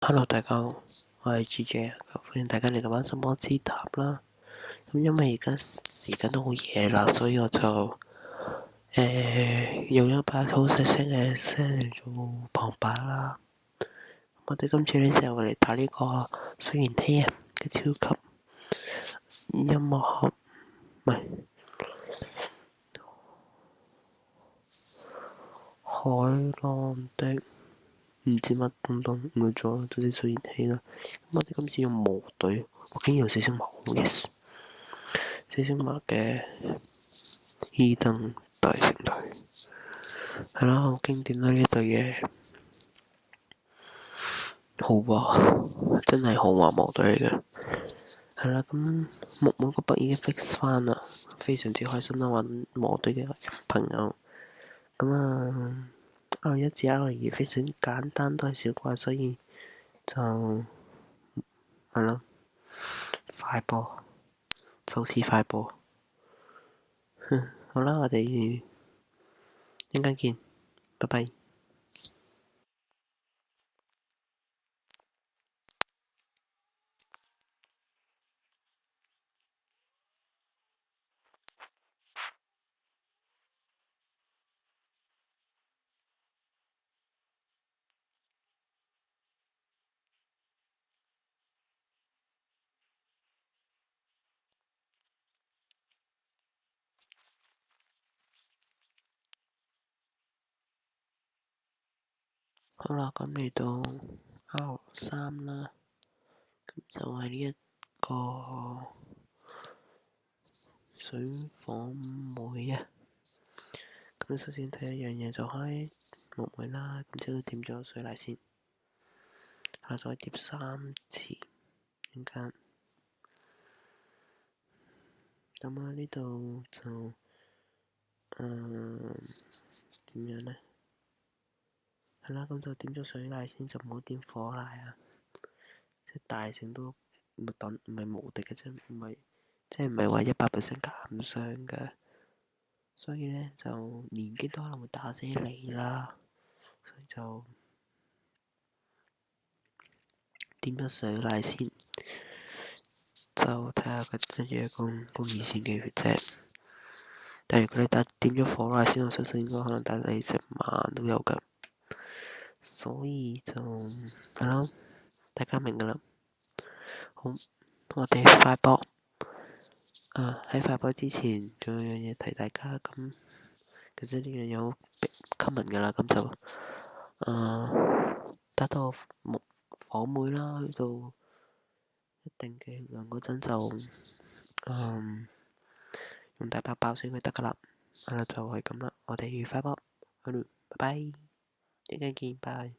Hello，大家好，我係 GJ 啊，歡迎大家嚟到玩神魔之塔啦。咁因為而家時間都好夜啦，所以我就用一把好細聲嘅聲嚟做旁白啦。我哋今次呢就嚟打呢個水原希人嘅超級音樂盒，唔係海浪的唔知乜東東，冇咗，總之水原希啦。咁我哋今次用磨隊，我竟然用四聲麻 yes，四聲麻嘅伊登大成隊，係啦，好經典啦呢隊嘢，豪華，真係豪華磨隊嚟嘅。係啦，咁每個筆已經 fix 翻啦，非常之開心啦，揾磨隊嘅朋友。咁啊，R1至 R2非常簡單，都係小怪，所以就係咯，快播，首次快播。好啦，我哋一陣間見，拜拜。好啦，咁嚟到 R3啦，咁就係呢一個水火妹啊。咁首先第一樣嘢就開木妹啦，咁之後點咗水泥先，下再疊3次，陣間。咁啊呢度就點樣呢？係啦，咁就點咗水泥先，就唔好點火泥啊！即係大成都唔係無敵嘅啫，唔係即係唔係話100% 減傷嘅，所以呢，就年紀都可能會打死你啦，所以就點咗水泥先，就睇下佢跟住攻2線嘅血啫。但如果你點咗火泥先，我相信應該可能打你成晚都有㗎，所以就係咯，大家明㗎啦。好，我哋快播。喺快播之前，仲有樣嘢提大家，咁其實呢樣嘢好 common 㗎啦，咁就打到火妹啦，去到一定嘅血量嗰陣就用大把爆死佢得㗎啦。係啦，就係咁啦，我哋快播，好啦，拜拜，一陣間見，拜。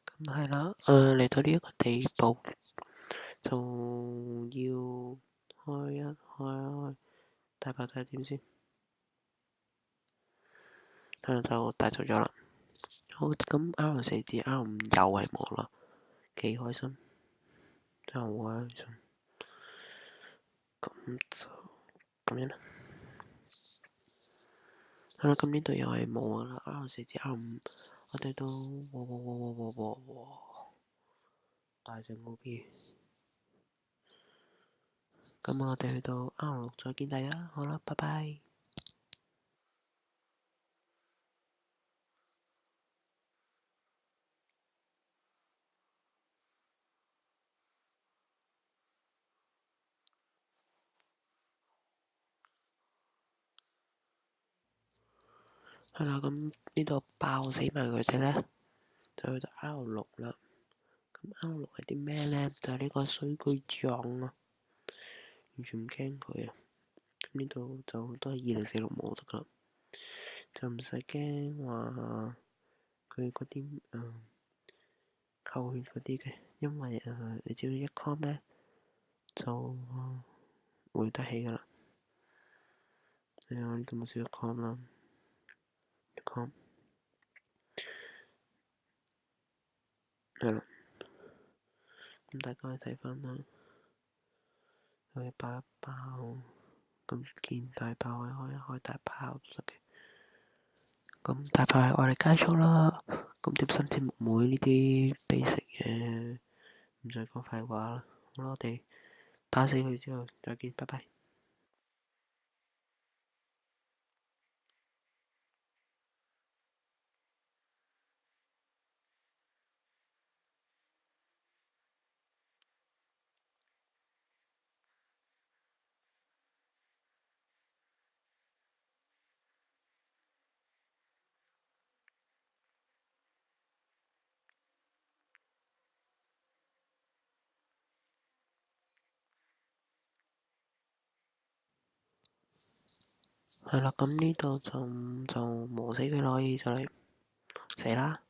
咁係啦，嚟到呢一個地步，就要開大爆睇點先，係啦就帶走咗啦。好，咁 R4至 R5又係冇啦，幾開心，真係好開心。咁就咁樣啦。係啦，咁呢度又係冇啦，R4至 R5，我哋都大隻 OP。咁我哋去到 R6再見大家，好啦，拜拜。係啦，咁呢度爆死埋佢哋咧，就去到 R6啦。咁 R6係啲咩咧？就係呢個水巨匠啊，完全唔驚佢啊。咁呢度就都係2046冇得噶啦，就唔使驚話佢嗰啲扣血嗰啲嘅，因為你只要一 com 咧就會得起噶啦。你呢度冇少一 com 啦，一 com 係啦。咁大家可以睇翻啦，可以爆一爆，咁見大爆可以開大炮都得嘅。咁大炮係我哋街速啦，咁碟新甜妹呢啲 basic 嘅唔再講廢話啦。好啦，我哋打死佢之後再見，拜拜。係啦，咁呢度就磨死佢咯，可以就嚟死啦，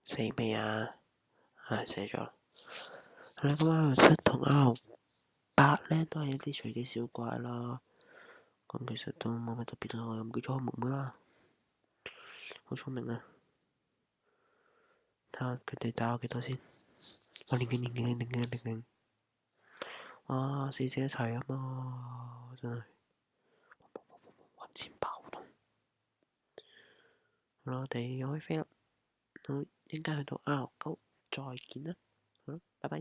死未啊？係死咗啦。係啦，咁R7同R8咧都係一啲隨機小怪啦。咁其實都冇乜特別啦，我又唔記咗開妹妹啦，好聰明啊！睇下佢哋打我幾多先。我零，哇！四隻一齊啊嘛，真係揾錢爆動。好啦，我哋又可以飛啦。好，應該去到R9，再見啦。好啦，拜拜。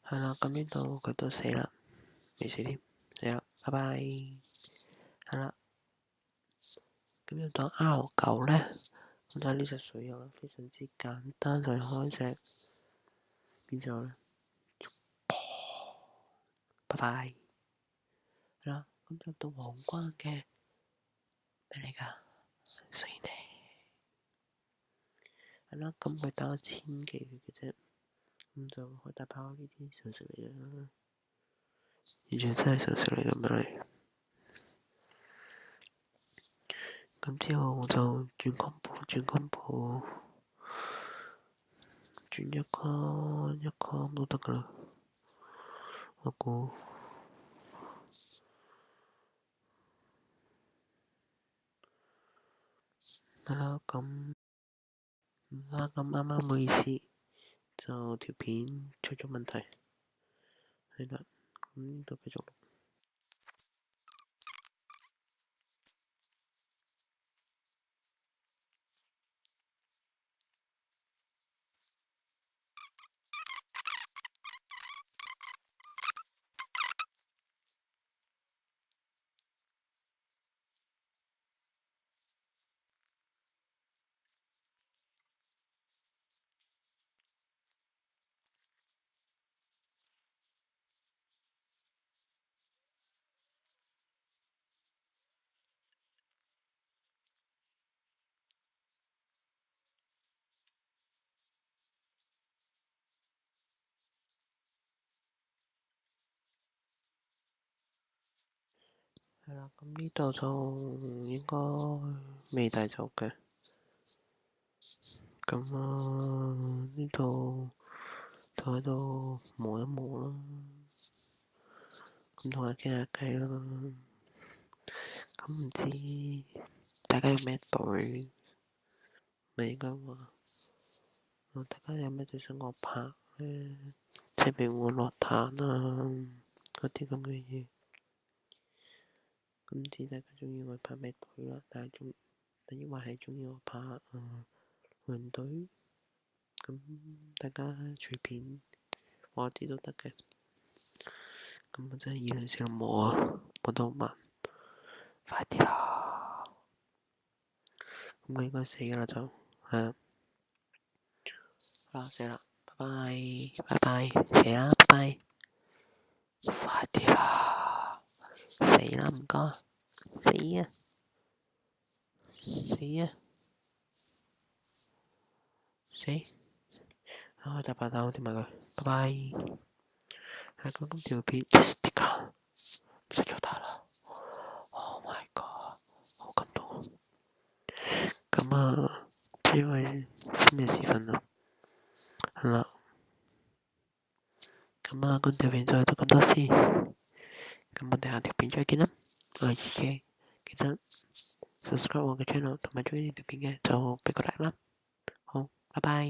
係啦，咁呢度佢都死啦，未死添，死啦，拜拜。係啦，咁要到 R9咧，咁睇呢隻水友非常之簡單，就開隻變咗啦，拜拜。係啦，咁就到皇冠嘅咩嚟㗎？水呢？係啦，咁佢打1000幾嘅啫，咁就開大炮呢啲常識嚟嘅啦，完全真係常識嚟嘅咩？咁之後我就轉 combo，轉一 com 都得㗎啦，我估。係啦，咁啱啱唔好意思，就條片出咗問題。係啦，咁呢度繼續。係啦，咁呢度就應該未帶走嘅。咁呢度就喺度磨一磨啦，咁同佢傾下偈啦。咁唔知大家有咩隊？咪應該話，大家有咩隊想我拍咧？清明換落炭啊，嗰啲咁嘅嘢。咁唔知大家中意我拍咩隊啦？但抑或係中意我拍換隊？咁大家隨便話我知都得嘅。咁我真係204磨啊，磨得好慢，快啲啦！咁我應該死㗎啦就，係啊。好啦，死啦，拜拜，拜拜，死啦，拜拜，快啲啦，死啦，唔該，死啊，死啊，死，我就把刀點埋佢，拜拜，係咁今條片 yes 啲㗎，唔識咗他啦 ，Oh my god，好感動，咁啊，因為深夜時分啦，係啦。咁啊，今條片就到咁多先，咁我哋下條片再見啦。我係GJ，記得 subscribe 我嘅 channel 同埋鍾意呢條片嘅就俾個 like 啦。好，拜拜。